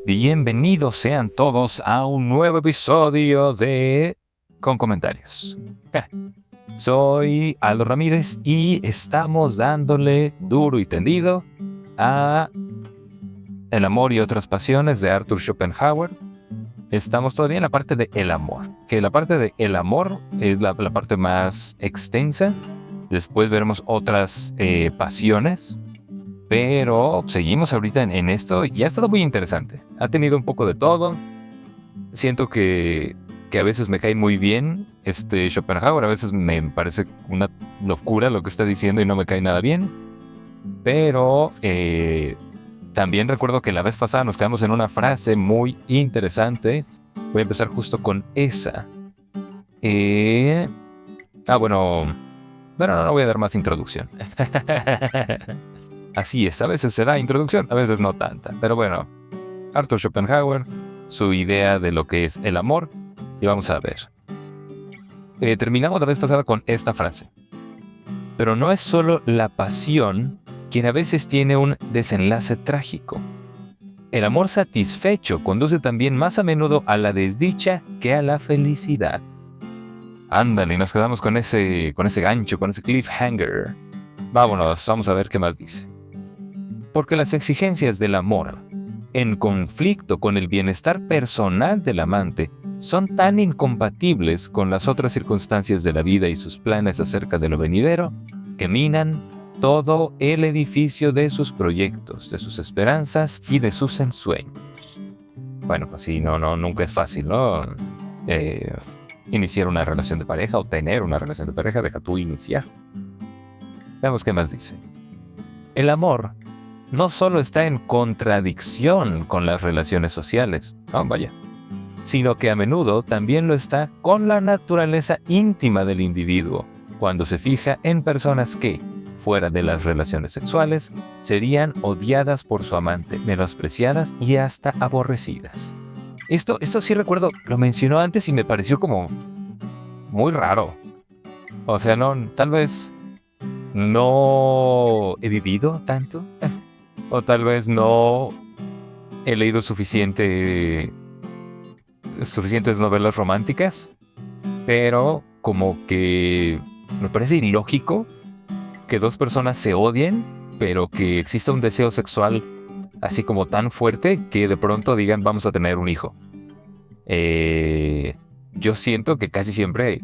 Bienvenidos sean todos a un nuevo episodio de Con Comentarios. Soy Aldo Ramírez y estamos dándole duro y tendido a El amor y otras pasiones de Arthur Schopenhauer. Estamos todavía en la parte de el amor, que la parte de el amor es la parte más extensa. Después veremos otras pasiones. Pero seguimos ahorita en esto y ha estado muy interesante. Ha tenido un poco de todo. Siento que a veces me cae muy bien Schopenhauer. A veces me parece una locura lo que está diciendo y no me cae nada bien. Pero también recuerdo que la vez pasada nos quedamos en una frase muy interesante. Voy a empezar justo con esa. Bueno, no voy a dar más introducción. Así es, a veces se da introducción, a veces no tanta. Pero bueno, Arthur Schopenhauer, su idea de lo que es el amor, y vamos a ver. Terminamos la vez pasada con esta frase. Pero no es solo la pasión quien a veces tiene un desenlace trágico. El amor satisfecho conduce también más a menudo a la desdicha que a la felicidad. Ándale, nos quedamos con ese gancho, con ese cliffhanger. Vámonos, vamos a ver qué más dice. Porque las exigencias del amor, en conflicto con el bienestar personal del amante, son tan incompatibles con las otras circunstancias de la vida y sus planes acerca de lo venidero, que minan todo el edificio de sus proyectos, de sus esperanzas y de sus ensueños. Bueno, pues sí, nunca es fácil, ¿no? Iniciar una relación de pareja o tener una relación de pareja, deja tú iniciar. Veamos qué más dice. El amor no solo está en contradicción con las relaciones sociales, sino que a menudo también lo está con la naturaleza íntima del individuo, cuando se fija en personas que, fuera de las relaciones sexuales, serían odiadas por su amante, menospreciadas y hasta aborrecidas. Esto sí recuerdo, lo mencionó antes y me pareció como muy raro. O sea, tal vez no he vivido tanto, o tal vez no he leído suficientes novelas románticas, pero como que me parece ilógico que dos personas se odien, pero que exista un deseo sexual así como tan fuerte que de pronto digan vamos a tener un hijo. Yo siento que casi siempre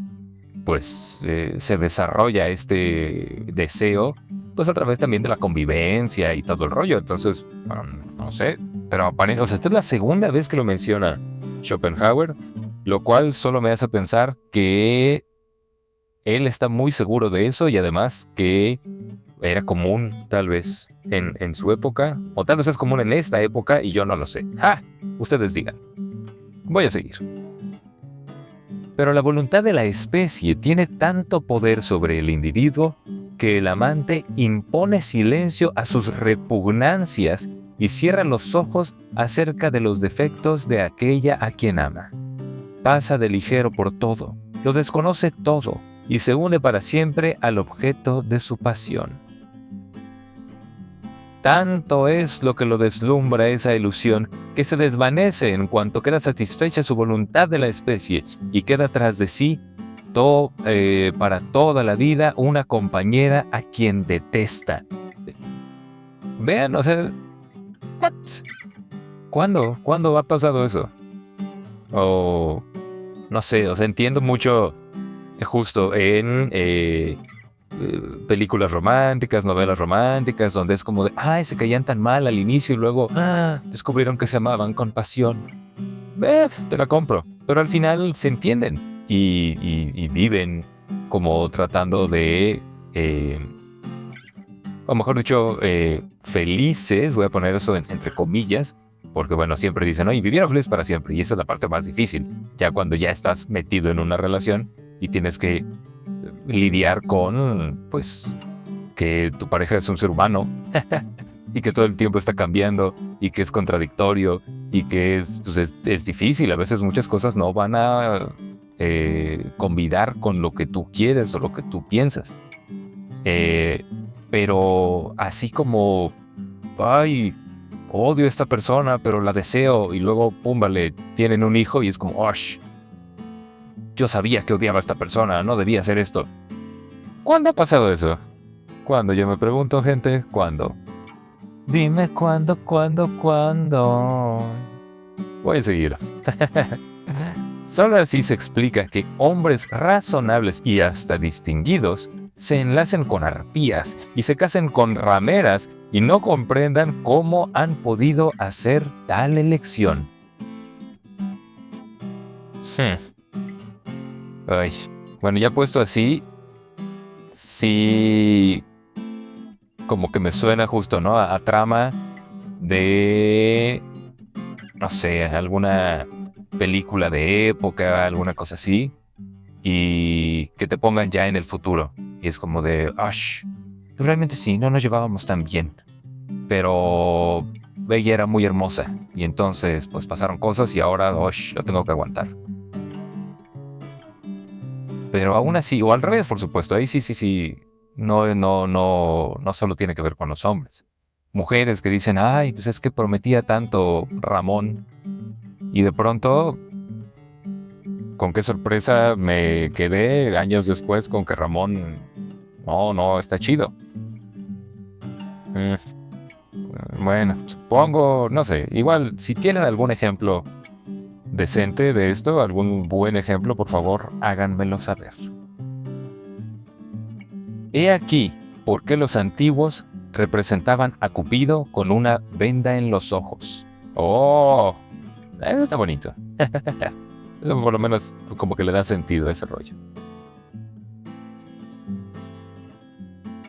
se desarrolla este deseo pues a través también de la convivencia y todo el rollo. Entonces, no sé, pero esta es la segunda vez que lo menciona Schopenhauer, lo cual solo me hace pensar que él está muy seguro de eso y además que era común tal vez en su época, o tal vez es común en esta época y yo no lo sé. Ustedes digan. Voy a seguir. Pero la voluntad de la especie tiene tanto poder sobre el individuo que el amante impone silencio a sus repugnancias y cierra los ojos acerca de los defectos de aquella a quien ama. Pasa de ligero por todo, lo desconoce todo y se une para siempre al objeto de su pasión. Tanto es lo que lo deslumbra esa ilusión que se desvanece en cuanto queda satisfecha su voluntad de la especie y queda tras de sí para toda la vida una compañera a quien detesta. Vean, o sea, ¿what? ¿Cuándo ha pasado eso? O no sé, o sea, entiendo mucho justo en películas románticas, novelas románticas, donde es como de, se caían tan mal al inicio y luego descubrieron que se amaban con pasión. Te la compro, pero al final se entienden y viven como tratando de, o mejor dicho, felices, voy a poner eso entre comillas, porque bueno, siempre dicen, y vivieron felices para siempre, y esa es la parte más difícil, ya cuando ya estás metido en una relación y tienes que lidiar con, pues, que tu pareja es un ser humano y que todo el tiempo está cambiando y que es contradictorio y que es difícil. A veces muchas cosas no van a convidar con lo que tú quieres o lo que tú piensas. Pero así como odio a esta persona, pero la deseo, y luego, pum, vale, tienen un hijo y es como, ¡osh! Yo sabía que odiaba a esta persona, no debía hacer esto. ¿Cuándo ha pasado eso? ¿Cuándo? Yo me pregunto, gente, ¿cuándo? Dime cuándo. Voy a seguir. Solo así se explica que hombres razonables y hasta distinguidos se enlacen con arpías y se casen con rameras y no comprendan cómo han podido hacer tal elección. Ay, bueno, ya puesto así, sí, como que me suena justo, ¿no? A trama de, no sé, alguna película de época, alguna cosa así, y que te pongan ya en el futuro. Y es como de, ¡ash! Realmente sí, no nos llevábamos tan bien, pero ella era muy hermosa, y entonces pues pasaron cosas y ahora, ¡ash! Lo tengo que aguantar. Pero aún así, o al revés, por supuesto, ahí sí, no solo tiene que ver con los hombres. Mujeres que dicen, ay, pues es que prometía tanto Ramón, y de pronto, con qué sorpresa me quedé años después con que Ramón, no, está chido. Bueno, supongo, no sé, igual, si tienen algún ejemplo decente de esto, algún buen ejemplo, por favor, háganmelo saber. He aquí por qué los antiguos representaban a Cupido con una venda en los ojos. ¡Oh! Eso está bonito. Eso por lo menos como que le da sentido a ese rollo.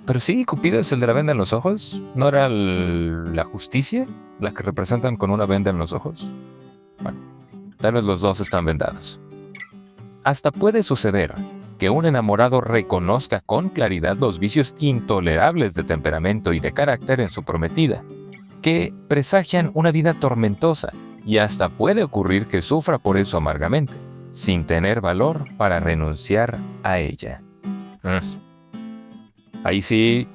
Pero sí, Cupido es el de la venda en los ojos. ¿No era la justicia la que representan con una venda en los ojos? Bueno, tal vez los dos están vendados. Hasta puede suceder que un enamorado reconozca con claridad los vicios intolerables de temperamento y de carácter en su prometida, que presagian una vida tormentosa, y hasta puede ocurrir que sufra por eso amargamente, sin tener valor para renunciar a ella. Ahí sí,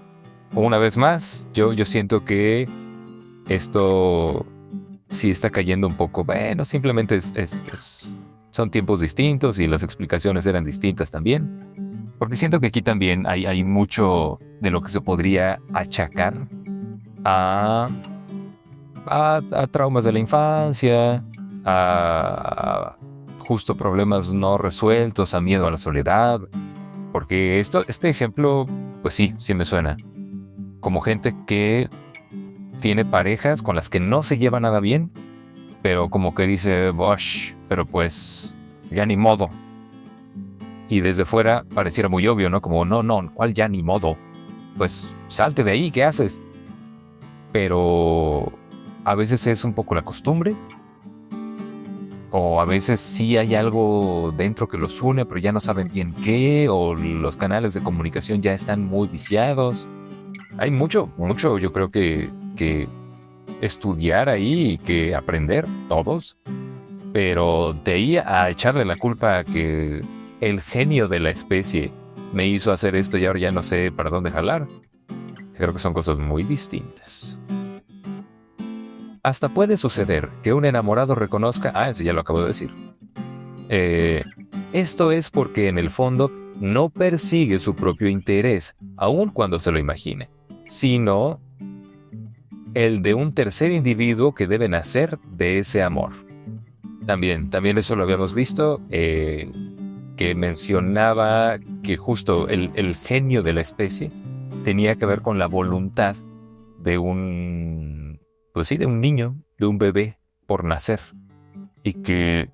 una vez más, yo siento que esto sí está cayendo un poco. Bueno, simplemente son tiempos distintos y las explicaciones eran distintas también. Porque siento que aquí también hay mucho de lo que se podría achacar a traumas de la infancia, a justo problemas no resueltos, a miedo a la soledad. Porque este ejemplo, pues sí me suena. Como gente que tiene parejas con las que no se lleva nada bien, pero como que dice, Bosh, pero pues ya ni modo. Y desde fuera pareciera muy obvio, ¿no? Como, no, ¿cuál ya ni modo? Pues salte de ahí, ¿qué haces? Pero a veces es un poco la costumbre, o a veces sí hay algo dentro que los une, pero ya no saben bien qué, o los canales de comunicación ya están muy viciados. Hay mucho, yo creo que estudiar ahí y que aprender todos, pero de ahí a echarle la culpa a que el genio de la especie me hizo hacer esto y ahora ya no sé para dónde jalar, creo que son cosas muy distintas. Hasta puede suceder que un enamorado reconozca, ese ya lo acabo de decir. Esto es porque en el fondo no persigue su propio interés, aun cuando se lo imagine, sino el de un tercer individuo que debe nacer de ese amor. También eso lo habíamos visto, que mencionaba que justo el genio de la especie tenía que ver con la voluntad de un niño, de un bebé por nacer, y que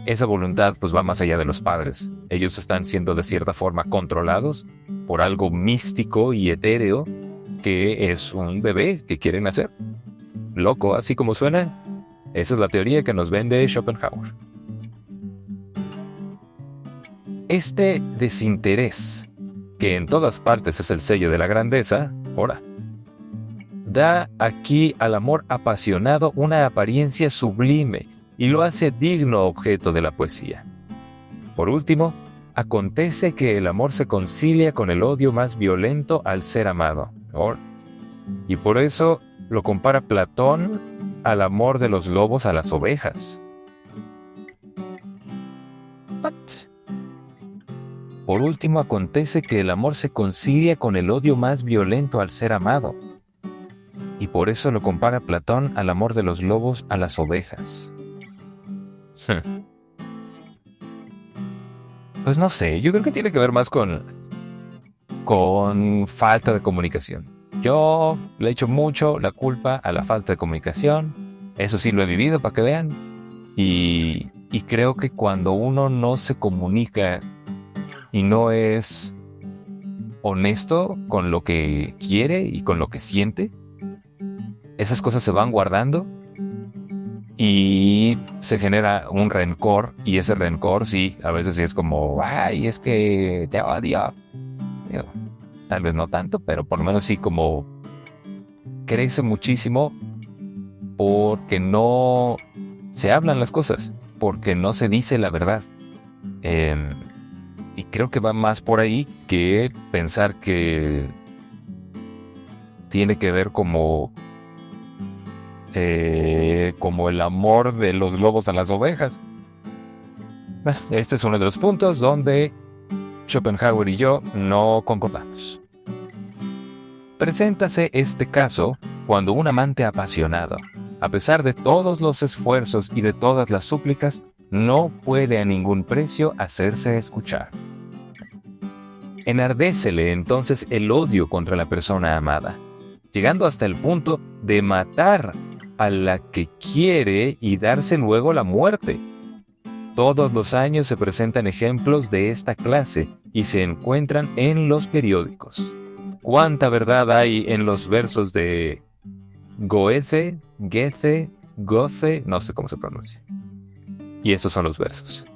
esa voluntad pues va más allá de los padres. Ellos están siendo de cierta forma controlados por algo místico y etéreo que es un bebé que quiere nacer. Loco, así como suena. Esa es la teoría que nos vende Schopenhauer. Este desinterés, que en todas partes es el sello de la grandeza, da aquí al amor apasionado una apariencia sublime y lo hace digno objeto de la poesía. Por último, acontece que el amor se concilia con el odio más violento al ser amado. Y por eso lo compara Platón al amor de los lobos a las ovejas. What? Por último, acontece que el amor se concilia con el odio más violento al ser amado. Y por eso lo compara Platón al amor de los lobos a las ovejas. Pues no sé, yo creo que tiene que ver más con falta de comunicación. Yo le echo mucho la culpa a la falta de comunicación. Eso sí lo he vivido, para que vean. Y creo que cuando uno no se comunica y no es honesto con lo que quiere y con lo que siente, esas cosas se van guardando y se genera un rencor. Y ese rencor, sí, a veces es como, ay, es que te odio. Digo, tal vez no tanto, pero por lo menos sí, como crece muchísimo porque no se hablan las cosas, porque no se dice la verdad. Y creo que va más por ahí que pensar que tiene que ver como el amor de los lobos a las ovejas. Este es uno de los puntos donde Schopenhauer y yo no concordamos. Preséntase este caso cuando un amante apasionado, a pesar de todos los esfuerzos y de todas las súplicas, no puede a ningún precio hacerse escuchar. Enardécele entonces el odio contra la persona amada, llegando hasta el punto de matar a la que quiere y darse luego la muerte. Todos los años se presentan ejemplos de esta clase y se encuentran en los periódicos. ¿Cuánta verdad hay en los versos de Goethe, Goethe, no sé cómo se pronuncia? Y esos son los versos.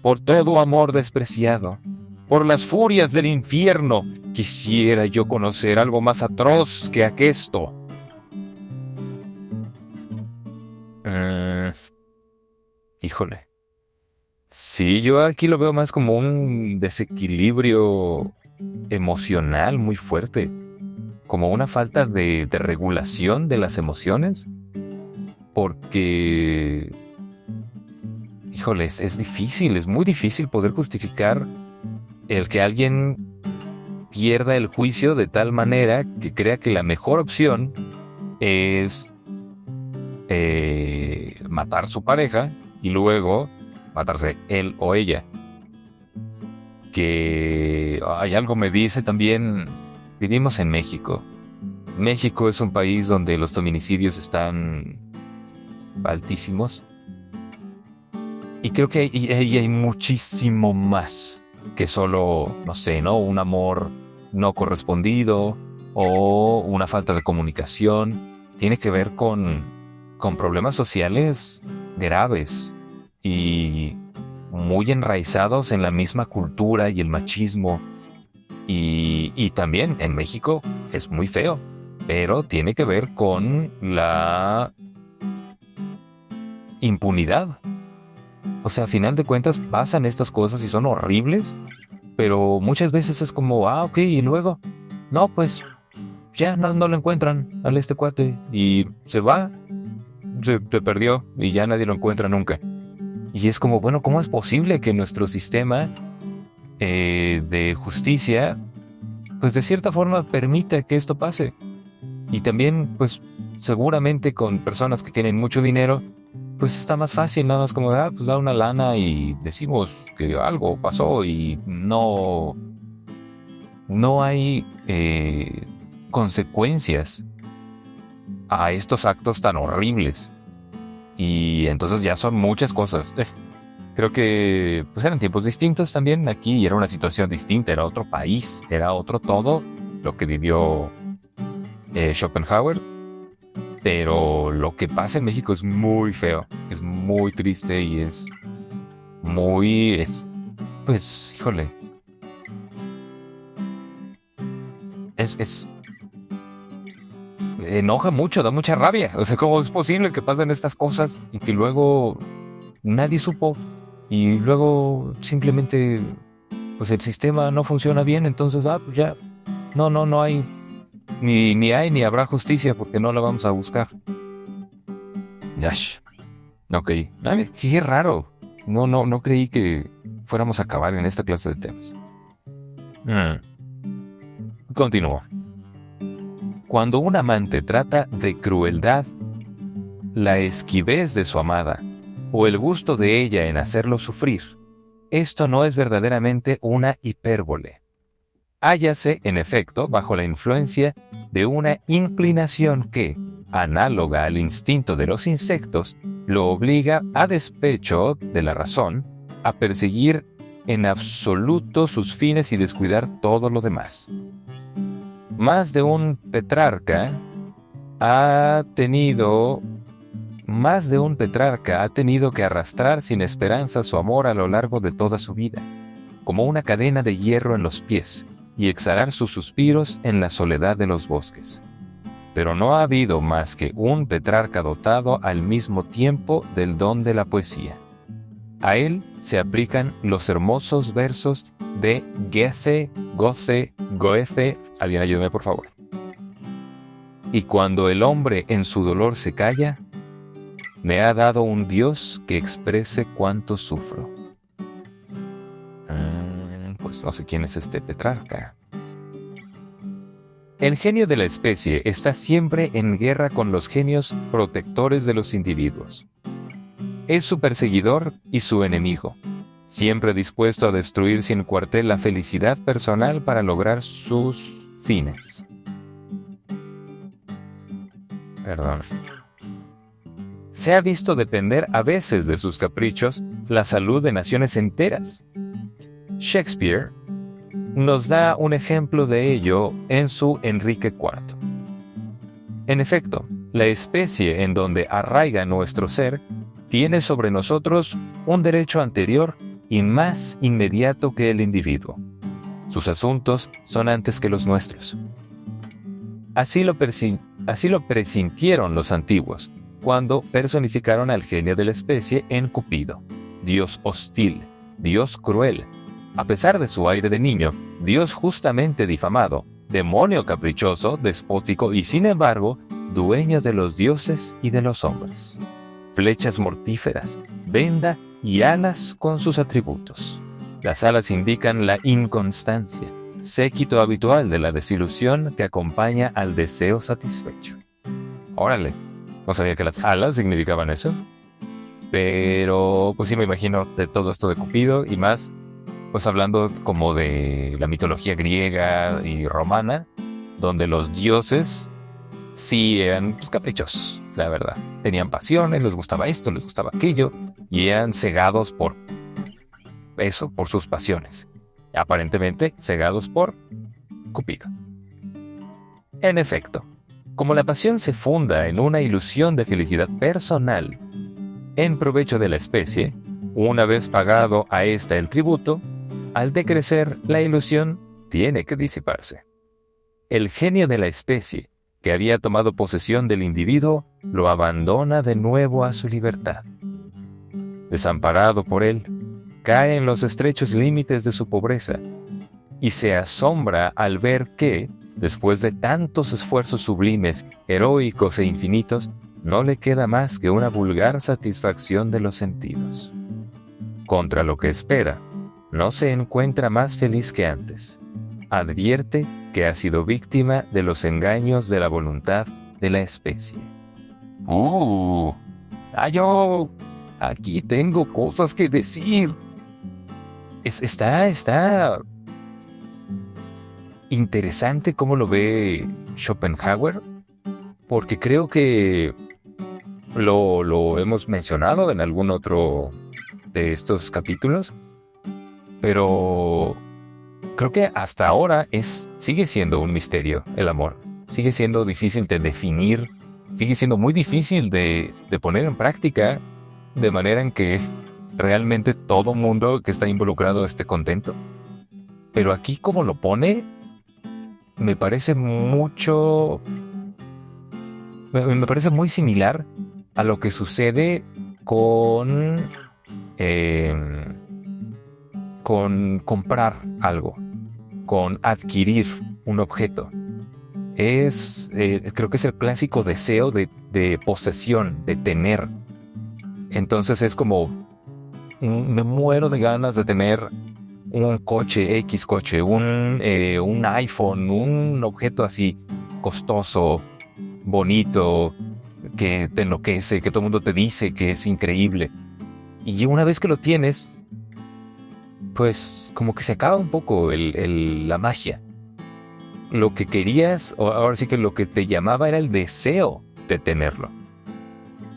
Por todo amor despreciado, por las furias del infierno, quisiera yo conocer algo más atroz que aquesto. Híjole. Sí, yo aquí lo veo más como un desequilibrio emocional muy fuerte, como una falta de regulación de las emociones, porque, híjoles, es difícil, es muy difícil poder justificar el que alguien pierda el juicio de tal manera que crea que la mejor opción es matar a su pareja y luego matarse él o ella. Que hay algo me dice también, vivimos en México. México es un país donde los feminicidios están altísimos. Y creo que hay muchísimo más que solo, no sé, ¿no? Un amor no correspondido o una falta de comunicación. Tiene que ver con problemas sociales graves y muy enraizados en la misma cultura y el machismo. Y también en México es muy feo, pero tiene que ver con la impunidad. O sea, a final de cuentas pasan estas cosas y son horribles, pero muchas veces es como, ok, y luego, no, pues ya no lo encuentran al este cuate y se va, se perdió y ya nadie lo encuentra nunca. Y es como, bueno, ¿cómo es posible que nuestro sistema de justicia, pues de cierta forma permita que esto pase? Y también, pues seguramente con personas que tienen mucho dinero, pues está más fácil, nada más como, pues da una lana y decimos que algo pasó y no hay consecuencias a estos actos tan horribles. Y entonces ya son muchas cosas. Creo que pues eran tiempos distintos también aquí y era una situación distinta, era otro país, era otro todo lo que vivió Schopenhauer. Pero lo que pasa en México es muy feo, es muy triste y pues, híjole, enoja mucho, da mucha rabia. O sea, ¿cómo es posible que pasen estas cosas y que luego nadie supo y luego simplemente pues el sistema no funciona bien? Entonces, pues ya, no hay Ni hay ni habrá justicia porque no la vamos a buscar. Yash. Ok. Ay, qué raro. No creí que fuéramos a acabar en esta clase de temas. Continúo. Cuando un amante trata de crueldad, la esquivez de su amada, o el gusto de ella en hacerlo sufrir, esto no es verdaderamente una hipérbole. Hállase, en efecto, bajo la influencia de una inclinación que, análoga al instinto de los insectos, lo obliga, a despecho de la razón, a perseguir en absoluto sus fines y descuidar todo lo demás. Más de un Petrarca ha tenido que arrastrar sin esperanza su amor a lo largo de toda su vida, como una cadena de hierro en los pies, y exhalar sus suspiros en la soledad de los bosques. Pero no ha habido más que un Petrarca dotado al mismo tiempo del don de la poesía. A él se aplican los hermosos versos de Goethe, alguien ayúdeme por favor. Y cuando el hombre en su dolor se calla, me ha dado un Dios que exprese cuánto sufro. Pues no sé quién es este Petrarca. El genio de la especie está siempre en guerra con los genios protectores de los individuos. Es su perseguidor y su enemigo, siempre dispuesto a destruir sin cuartel la felicidad personal para lograr sus fines. Se ha visto depender a veces de sus caprichos la salud de naciones enteras. Shakespeare nos da un ejemplo de ello en su Enrique IV. En efecto, la especie en donde arraiga nuestro ser tiene sobre nosotros un derecho anterior y más inmediato que el individuo. Sus asuntos son antes que los nuestros. Así lo presintieron los antiguos, cuando personificaron al genio de la especie en Cupido, Dios hostil, Dios cruel, a pesar de su aire de niño, Dios justamente difamado, demonio caprichoso, despótico y sin embargo, dueño de los dioses y de los hombres. Flechas mortíferas, venda y alas con sus atributos. Las alas indican la inconstancia, séquito habitual de la desilusión que acompaña al deseo satisfecho. Órale, no sabía que las alas significaban eso. Pero pues sí me imagino de todo esto de Cupido y más, pues hablando como de la mitología griega y romana, donde los dioses sí eran pues, caprichosos, la verdad. Tenían pasiones, les gustaba esto, les gustaba aquello, y eran cegados por eso, por sus pasiones. Aparentemente cegados por Cupido. En efecto, como la pasión se funda en una ilusión de felicidad personal, en provecho de la especie, una vez pagado a ésta el tributo, al decrecer la ilusión tiene que disiparse. El genio de la especie, que había tomado posesión del individuo, lo abandona de nuevo a su libertad. Desamparado por él, cae en los estrechos límites de su pobreza y se asombra al ver que, después de tantos esfuerzos sublimes, heroicos e infinitos, no le queda más que una vulgar satisfacción de los sentidos. Contra lo que espera, no se encuentra más feliz que antes. Advierte que ha sido víctima de los engaños de la voluntad de la especie. Yo aquí tengo cosas que decir. Está interesante cómo lo ve Schopenhauer, porque creo que lo hemos mencionado en algún otro de estos capítulos, pero creo que hasta ahora sigue siendo un misterio el amor. Sigue siendo difícil de definir, sigue siendo muy difícil de poner en práctica, de manera en que realmente todo mundo que está involucrado esté contento. Pero aquí como lo pone, me parece muy similar a lo que sucede con comprar algo, con adquirir un objeto. creo que es el clásico deseo de posesión, de tener. Entonces es como, me muero de ganas de tener un coche, X coche, un iPhone, un objeto así costoso, bonito, que te enloquece, que todo el mundo te dice que es increíble. Y una vez que lo tienes, pues como que se acaba un poco la magia. Lo que querías, o ahora sí que lo que te llamaba era el deseo de tenerlo.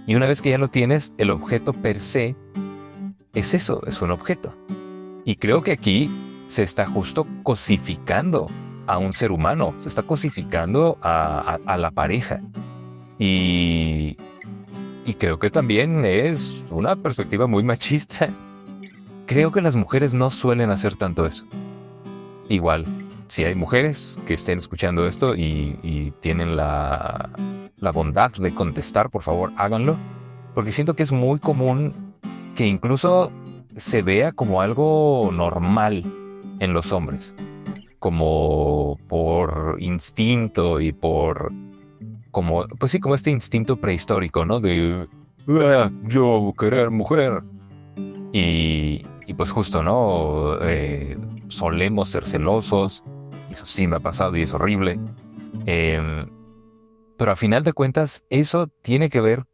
Y una vez que ya lo tienes, el objeto per se es eso, es un objeto. Y creo que aquí se está justo cosificando a un ser humano, se está cosificando a la pareja. Y creo que también es una perspectiva muy machista. Creo que las mujeres no suelen hacer tanto eso. Igual, si hay mujeres que estén escuchando esto y tienen la bondad de contestar, por favor, háganlo. Porque siento que es muy común que incluso se vea como algo normal en los hombres. Como por instinto y como este instinto prehistórico, ¿no? De yo querer mujer. Y pues justo, ¿no? Solemos ser celosos. Eso sí me ha pasado y es horrible. Pero a final de cuentas, eso tiene que ver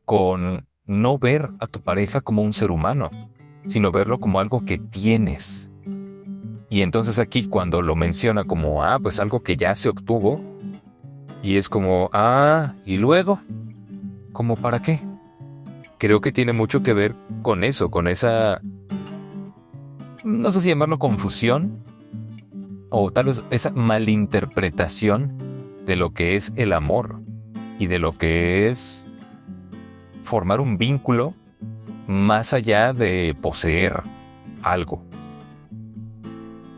con no ver a tu pareja como un ser humano, sino verlo como algo que tienes. Y entonces aquí cuando lo menciona como, pues algo que ya se obtuvo, y es como, ¿y luego? ¿Cómo para qué? Creo que tiene mucho que ver con eso, con esa, no sé si llamarlo confusión, o tal vez esa malinterpretación de lo que es el amor y de lo que es formar un vínculo más allá de poseer algo.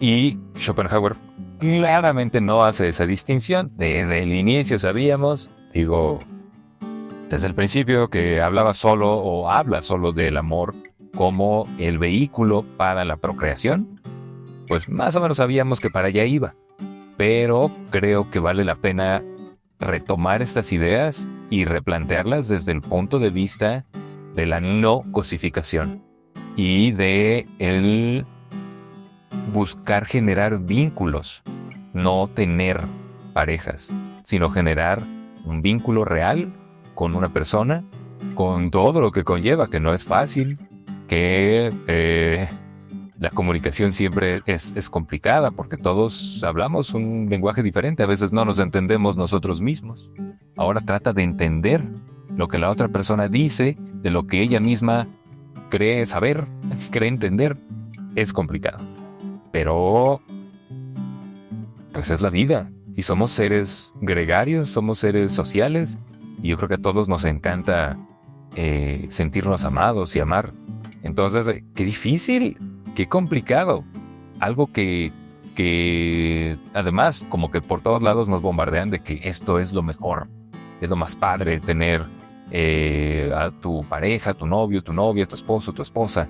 Y Schopenhauer claramente no hace esa distinción. Desde el inicio sabíamos, desde el principio, que habla solo del amor como el vehículo para la procreación. Pues más o menos sabíamos que para allá iba. Pero creo que vale la pena retomar estas ideas y replantearlas desde el punto de vista de la no cosificación y de el buscar generar vínculos, no tener parejas, sino generar un vínculo real con una persona, con todo lo que conlleva, que no es fácil, que la comunicación siempre es complicada porque todos hablamos un lenguaje diferente, a veces no nos entendemos nosotros mismos. Ahora trata de entender lo que la otra persona dice, de lo que ella misma cree saber, cree entender. Es complicado. Pero pues es la vida. Y somos seres gregarios, somos seres sociales. Y yo creo que a todos nos encanta sentirnos amados y amar. Entonces, qué difícil, qué complicado. Algo que además como que por todos lados nos bombardean de que esto es lo mejor. Es lo más padre tener a tu pareja, tu novio, tu novia, tu esposo, tu esposa.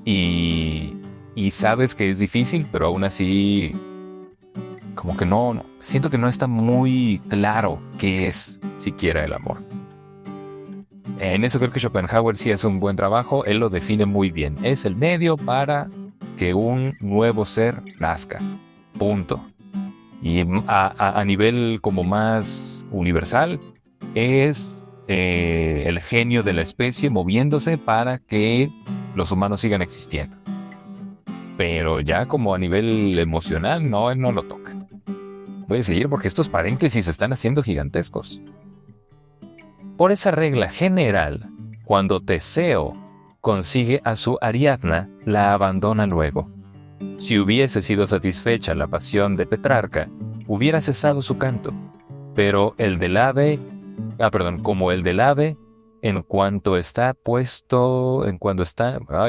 Y sabes que es difícil, pero aún así como que no, siento que no está muy claro qué es siquiera el amor. En eso creo que Schopenhauer sí hace un buen trabajo, él lo define muy bien. Es el medio para que un nuevo ser nazca. Punto. Y a nivel como más universal, es el genio de la especie moviéndose para que los humanos sigan existiendo. Pero ya como a nivel emocional, no, él no lo toca. Voy a seguir porque estos paréntesis se están haciendo gigantescos. Por esa regla general, cuando Teseo consigue a su Ariadna, la abandona luego. Si hubiese sido satisfecha la pasión de Petrarca, hubiera cesado su canto. Pero el del ave, como el del ave, en cuanto está,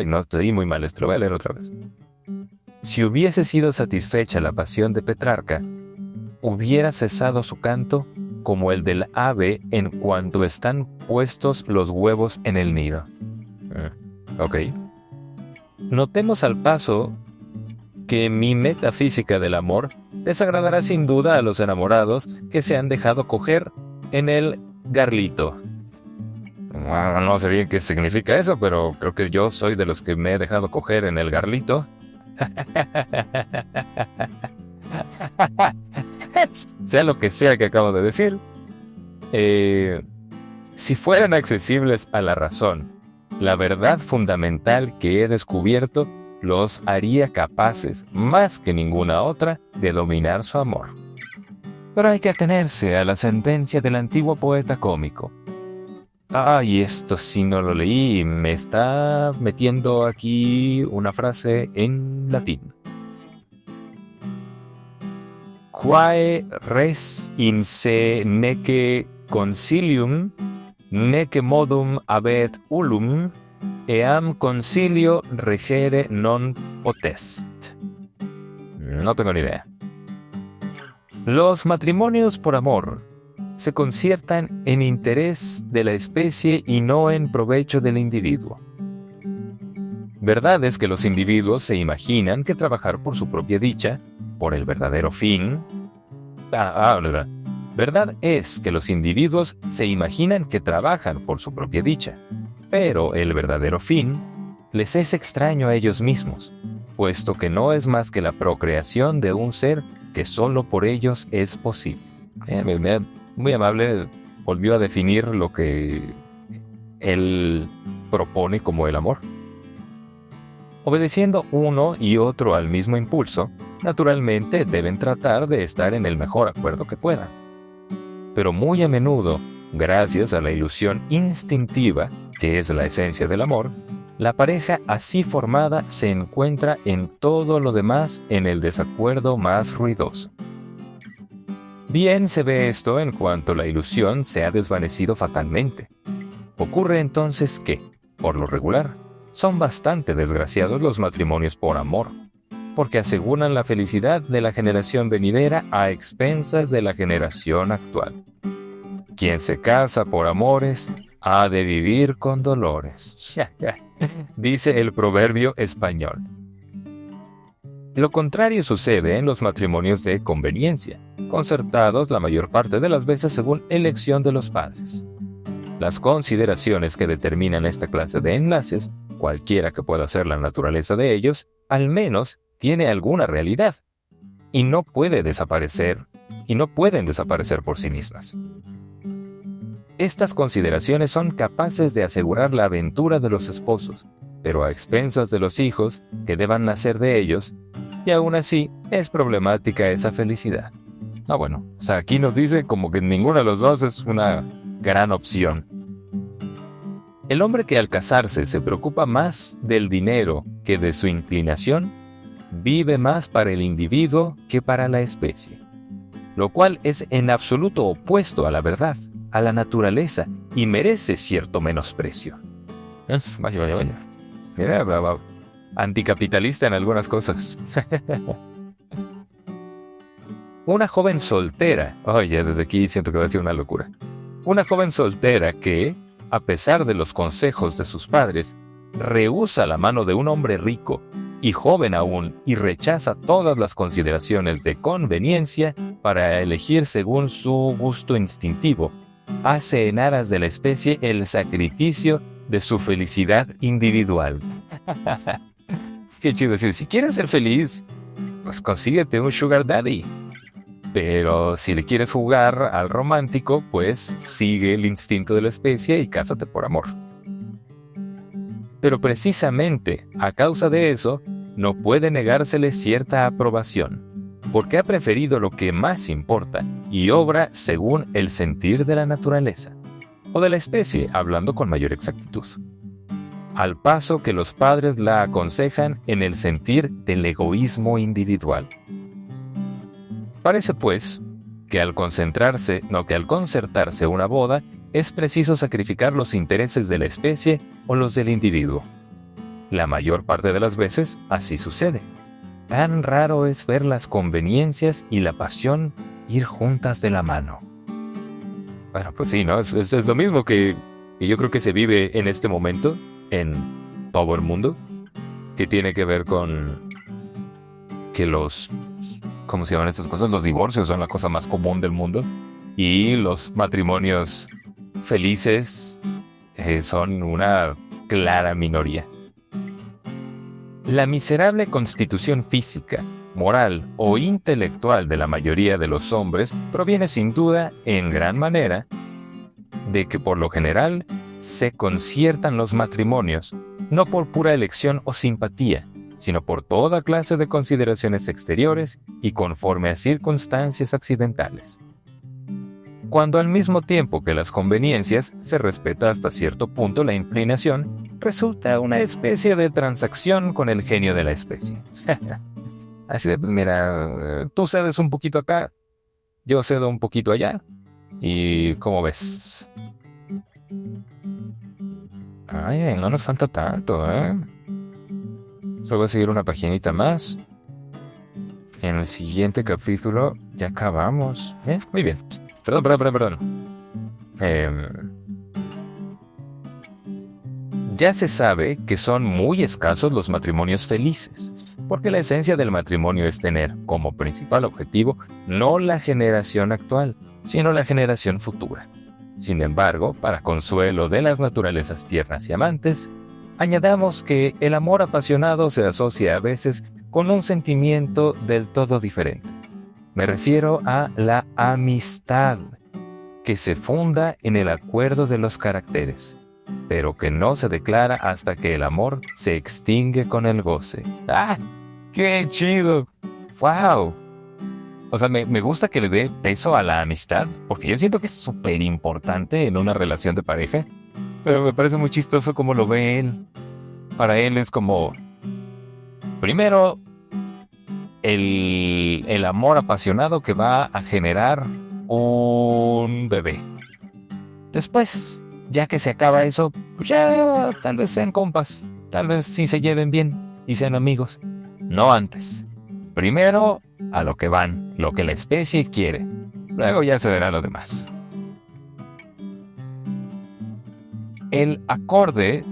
no, te di muy mal, esto lo voy a leer otra vez. Si hubiese sido satisfecha la pasión de Petrarca, hubiera cesado su canto como el del ave en cuanto están puestos los huevos en el nido. Ok. Notemos al paso que mi metafísica del amor desagradará sin duda a los enamorados que se han dejado coger en el garlito. No sé bien qué significa eso, pero creo que yo soy de los que me he dejado coger en el garlito. Sea lo que sea que acabo de decir. Si fueran accesibles a la razón, la verdad fundamental que he descubierto los haría capaces, más que ninguna otra, de dominar su amor. Pero hay que atenerse a la sentencia del antiguo poeta cómico. Y esto sí no lo leí, me está metiendo aquí una frase en latín. Quae res in se nece concilium, nece modum habet ullum, eam concilio regere non potest. No tengo ni idea. Los matrimonios por amor se conciertan en interés de la especie y no en provecho del individuo. Verdad es que los individuos se imaginan que trabajar por su propia dicha, por el verdadero fin... Verdad es que los individuos se imaginan que trabajan por su propia dicha, pero el verdadero fin les es extraño a ellos mismos, puesto que no es más que la procreación de un ser que solo por ellos es posible. Muy amable, volvió a definir lo que él propone como el amor. Obedeciendo uno y otro al mismo impulso, naturalmente deben tratar de estar en el mejor acuerdo que puedan. Pero muy a menudo, gracias a la ilusión instintiva, que es la esencia del amor, la pareja así formada se encuentra en todo lo demás en el desacuerdo más ruidoso. Bien se ve esto en cuanto la ilusión se ha desvanecido fatalmente. Ocurre entonces que, por lo regular, son bastante desgraciados los matrimonios por amor, porque aseguran la felicidad de la generación venidera a expensas de la generación actual. Quien se casa por amores ha de vivir con dolores, dice el proverbio español. Lo contrario sucede en los matrimonios de conveniencia, concertados la mayor parte de las veces según elección de los padres. Las consideraciones que determinan esta clase de enlaces, cualquiera que pueda ser la naturaleza de ellos, al menos tiene alguna realidad, y no pueden desaparecer por sí mismas. Estas consideraciones son capaces de asegurar la aventura de los esposos, pero a expensas de los hijos que deban nacer de ellos, y aún así es problemática esa felicidad. Aquí nos dice como que ninguno de los dos es una gran opción. El hombre que al casarse se preocupa más del dinero que de su inclinación, vive más para el individuo que para la especie, lo cual es en absoluto opuesto a la verdad, a la naturaleza, y merece cierto menosprecio. Vaya. Mira, anticapitalista en algunas cosas. Una joven soltera, desde aquí siento que va a ser una locura. Una joven soltera que, a pesar de los consejos de sus padres, rehúsa la mano de un hombre rico y joven aún y rechaza todas las consideraciones de conveniencia para elegir según su gusto instintivo, hace en aras de la especie el sacrificio de su felicidad individual. Qué chido decir, si quieres ser feliz, pues consíguete un sugar daddy. Pero si le quieres jugar al romántico, pues sigue el instinto de la especie y cásate por amor. Pero precisamente a causa de eso, no puede negársele cierta aprobación, porque ha preferido lo que más importa y obra según el sentir de la naturaleza, o de la especie, hablando con mayor exactitud, al paso que los padres la aconsejan en el sentir del egoísmo individual. Parece, pues, que al concertarse una boda, es preciso sacrificar los intereses de la especie o los del individuo. La mayor parte de las veces así sucede. Tan raro es ver las conveniencias y la pasión ir juntas de la mano. Bueno, pues sí, ¿no? Es lo mismo que yo creo que se vive en este momento en todo el mundo, que tiene que ver con que ¿cómo se llaman estas cosas? Los divorcios son la cosa más común del mundo y los matrimonios felices son una clara minoría. La miserable constitución física, moral o intelectual de la mayoría de los hombres proviene sin duda, en gran manera, de que por lo general se conciertan los matrimonios, no por pura elección o simpatía, sino por toda clase de consideraciones exteriores y conforme a circunstancias accidentales. Cuando al mismo tiempo que las conveniencias se respeta hasta cierto punto la inclinación, resulta una especie de transacción con el genio de la especie. Así de, pues mira, tú cedes un poquito acá, yo cedo un poquito allá, y ¿cómo ves? Ay, no nos falta tanto, ¿eh? Solo voy a seguir una paginita más. En el siguiente capítulo ya acabamos. Muy bien. Perdón. Ya se sabe que son muy escasos los matrimonios felices, porque la esencia del matrimonio es tener como principal objetivo no la generación actual, sino la generación futura. Sin embargo, para consuelo de las naturalezas tiernas y amantes, añadamos que el amor apasionado se asocia a veces con un sentimiento del todo diferente. Me refiero a la amistad, que se funda en el acuerdo de los caracteres, pero que no se declara hasta que el amor se extingue con el goce. ¡Ah! ¡Qué chido! ¡Wow! O sea, me gusta que le dé peso a la amistad, porque yo siento que es súper importante en una relación de pareja, pero me parece muy chistoso cómo lo ve él. Para él es como, primero, el amor apasionado que va a generar un bebé. Después, ya que se acaba eso, pues ya tal vez sean compas, tal vez sí se lleven bien y sean amigos. No antes. Primero, a lo que van, lo que la especie quiere. Luego ya se verá lo demás. El acorde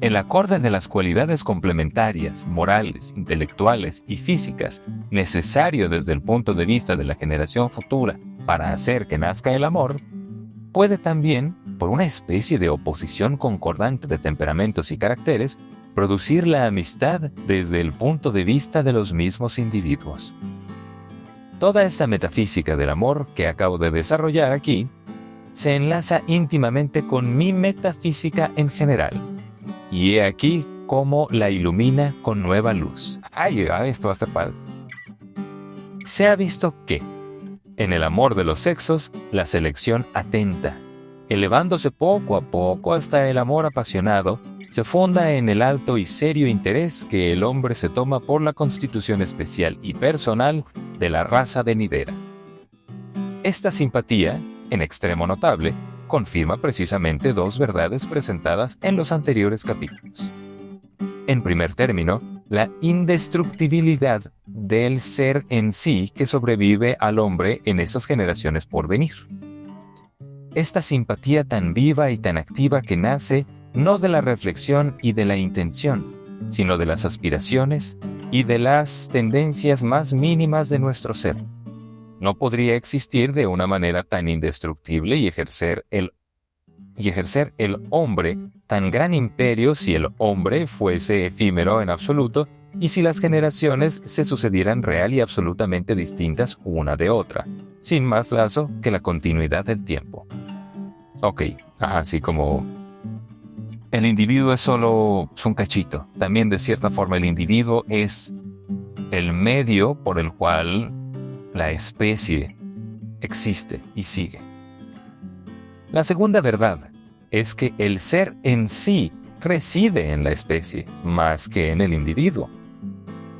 de las cualidades complementarias, morales, intelectuales y físicas necesario desde el punto de vista de la generación futura para hacer que nazca el amor, puede también, por una especie de oposición concordante de temperamentos y caracteres, producir la amistad desde el punto de vista de los mismos individuos. Toda esta metafísica del amor que acabo de desarrollar aquí se enlaza íntimamente con mi metafísica en general. Y he aquí cómo la ilumina con nueva luz. ¡Ay, esto va a ser padre! Se ha visto que, en el amor de los sexos, la selección atenta, elevándose poco a poco hasta el amor apasionado, se funda en el alto y serio interés que el hombre se toma por la constitución especial y personal de la raza venidera. Esta simpatía, en extremo notable, confirma precisamente dos verdades presentadas en los anteriores capítulos. En primer término, la indestructibilidad del ser en sí que sobrevive al hombre en esas generaciones por venir. Esta simpatía tan viva y tan activa que nace no de la reflexión y de la intención, sino de las aspiraciones y de las tendencias más mínimas de nuestro ser. No podría existir de una manera tan indestructible y ejercer el hombre tan gran imperio si el hombre fuese efímero en absoluto y si las generaciones se sucedieran real y absolutamente distintas una de otra, sin más lazo que la continuidad del tiempo. Ok, así como el individuo es solo un cachito. También de cierta forma el individuo es el medio por el cual la especie existe y sigue. La segunda verdad es que el ser en sí reside en la especie más que en el individuo,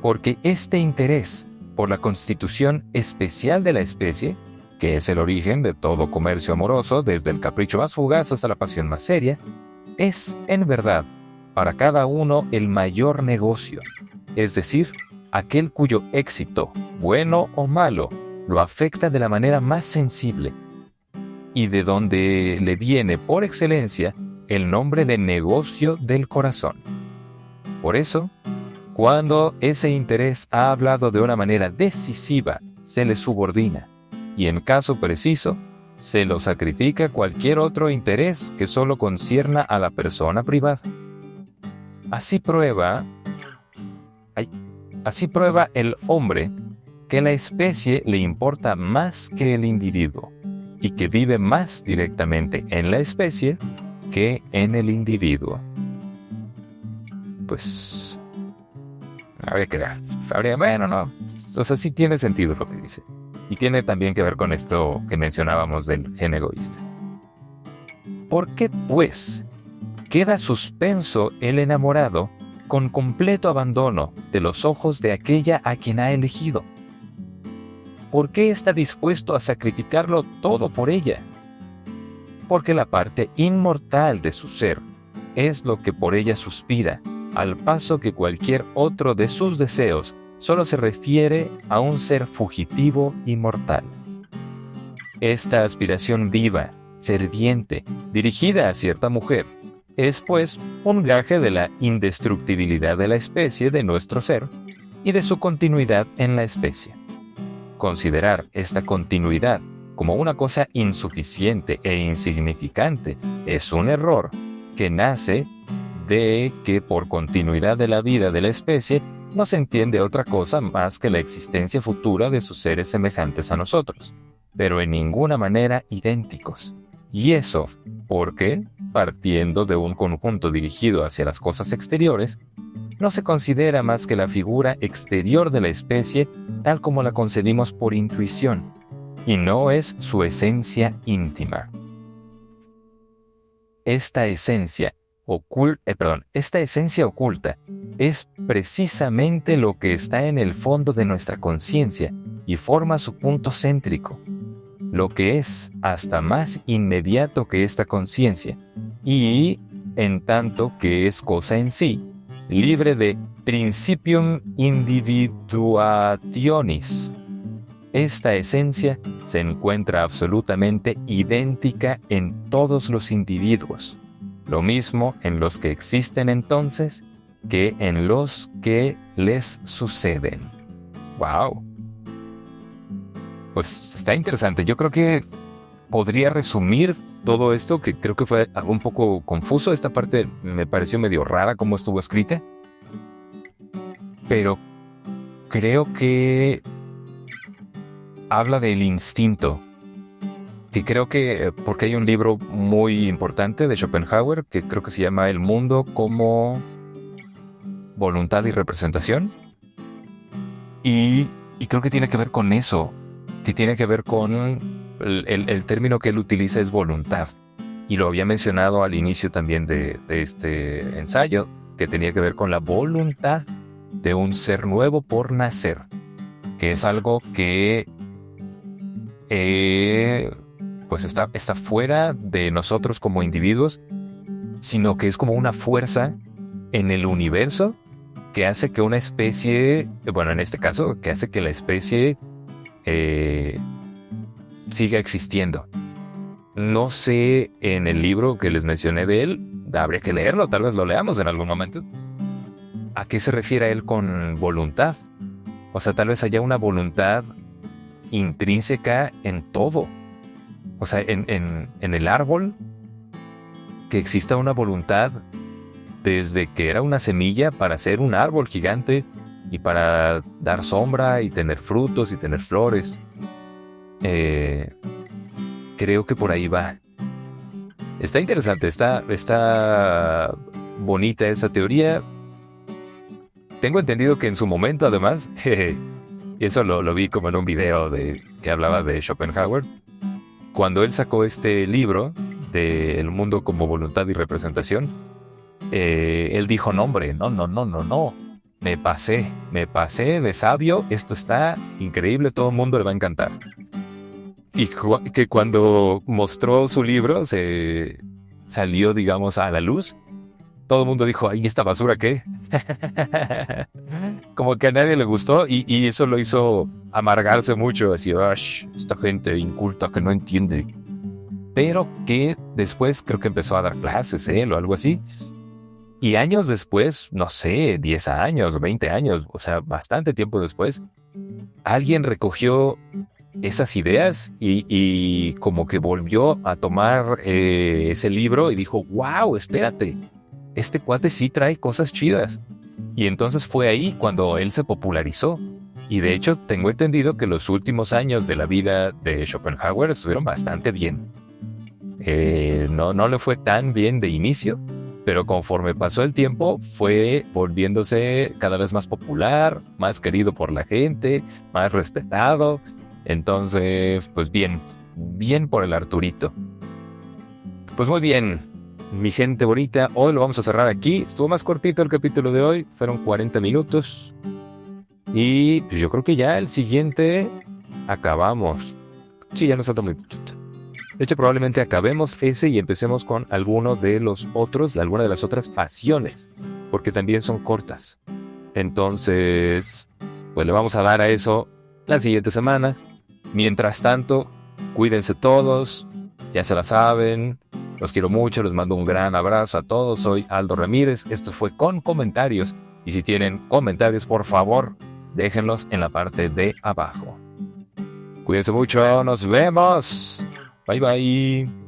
porque este interés por la constitución especial de la especie, que es el origen de todo comercio amoroso desde el capricho más fugaz hasta la pasión más seria, es, en verdad, para cada uno el mayor negocio, es decir, aquel cuyo éxito, bueno o malo, lo afecta de la manera más sensible, y de donde le viene por excelencia el nombre de negocio del corazón. Por eso, Cuando ese interés ha hablado de una manera decisiva, se le subordina, y en caso preciso, se lo sacrifica cualquier otro interés que solo concierna a la persona privada. Así prueba el hombre que la especie le importa más que el individuo, y que vive más directamente en la especie que en el individuo. Pues o sea, sí tiene sentido lo que dice. Y tiene también que ver con esto que mencionábamos del gen egoísta. ¿Por qué, pues, queda suspenso el enamorado con completo abandono de los ojos de aquella a quien ha elegido? ¿Por qué está dispuesto a sacrificarlo todo por ella? Porque la parte inmortal de su ser es lo que por ella suspira, al paso que cualquier otro de sus deseos solo se refiere a un ser fugitivo y mortal. Esta aspiración viva, ferviente, dirigida a cierta mujer, es pues un gaje de la indestructibilidad de la especie de nuestro ser y de su continuidad en la especie. Considerar esta continuidad como una cosa insuficiente e insignificante es un error que nace de que por continuidad de la vida de la especie no se entiende otra cosa más que la existencia futura de sus seres semejantes a nosotros, pero en ninguna manera idénticos. Y eso porque, partiendo de un conjunto dirigido hacia las cosas exteriores, no se considera más que la figura exterior de la especie tal como la concebimos por intuición, y no es su esencia íntima. Esta esencia oculta es precisamente lo que está en el fondo de nuestra conciencia y forma su punto céntrico, lo que es hasta más inmediato que esta conciencia, y, en tanto que es cosa en sí, libre de principium individuationis. Esta esencia se encuentra absolutamente idéntica en todos los individuos, lo mismo en los que existen entonces que en los que les suceden. ¡Wow! Pues está interesante. Yo creo que podría resumir todo esto, que creo que fue algo un poco confuso. Esta parte me pareció medio rara cómo estuvo escrita, pero creo que habla del instinto. Y creo que, porque hay un libro muy importante de Schopenhauer, que creo que se llama El mundo como voluntad y representación. Y creo que tiene que ver con eso, que tiene que ver con el término que él utiliza es voluntad. Y lo había mencionado al inicio también de este ensayo, que tenía que ver con la voluntad de un ser nuevo por nacer, que es algo que pues está fuera de nosotros como individuos, sino que es como una fuerza en el universo que hace que una especie, bueno, en este caso, que hace que la especie siga existiendo. No sé, en el libro que les mencioné de él, habría que leerlo, tal vez lo leamos en algún momento. ¿A qué se refiere él con voluntad? O sea, tal vez haya una voluntad intrínseca en todo. O sea, en el árbol, que exista una voluntad desde que era una semilla para ser un árbol gigante y para dar sombra y tener frutos y tener flores. Creo que por ahí va. Está interesante, está bonita esa teoría. Tengo entendido que en su momento, además, y eso lo vi como en un video que hablaba de Schopenhauer, cuando él sacó este libro de El mundo como voluntad y representación, él dijo, no hombre, no, me pasé de sabio, esto está increíble, todo el mundo le va a encantar. Y que cuando mostró su libro, se salió, digamos, a la luz, todo el mundo dijo, ¿y esta basura qué? Como que a nadie le gustó y eso lo hizo amargarse mucho, así, esta gente inculta que no entiende. Pero que después creo que empezó a dar clases él o algo así. Y años después, no sé, 10 años, 20 años, o sea, bastante tiempo después, alguien recogió esas ideas y como que volvió a tomar ese libro y dijo, wow, espérate, este cuate sí trae cosas chidas. Y entonces fue ahí cuando él se popularizó. Y de hecho tengo entendido que los últimos años de la vida de Schopenhauer estuvieron bastante bien. No le fue tan bien de inicio, pero conforme pasó el tiempo fue volviéndose cada vez más popular, más querido por la gente, más respetado. Entonces, pues bien por el Arturito. Pues muy bien, mi gente bonita, hoy lo vamos a cerrar aquí. Estuvo más cortito el capítulo de hoy, fueron 40 minutos. Y pues yo creo que ya el siguiente acabamos. Sí, ya nos falta muy poquito. De hecho, probablemente acabemos ese y empecemos con alguno de los otros, alguna de las otras pasiones, porque también son cortas. Entonces, pues le vamos a dar a eso la siguiente semana. Mientras tanto, cuídense todos, ya se la saben. Los quiero mucho, les mando un gran abrazo a todos. Soy Aldo Ramírez, esto fue Con Comentarios. Y si tienen comentarios, por favor, déjenlos en la parte de abajo. Cuídense mucho, nos vemos. Bye bye.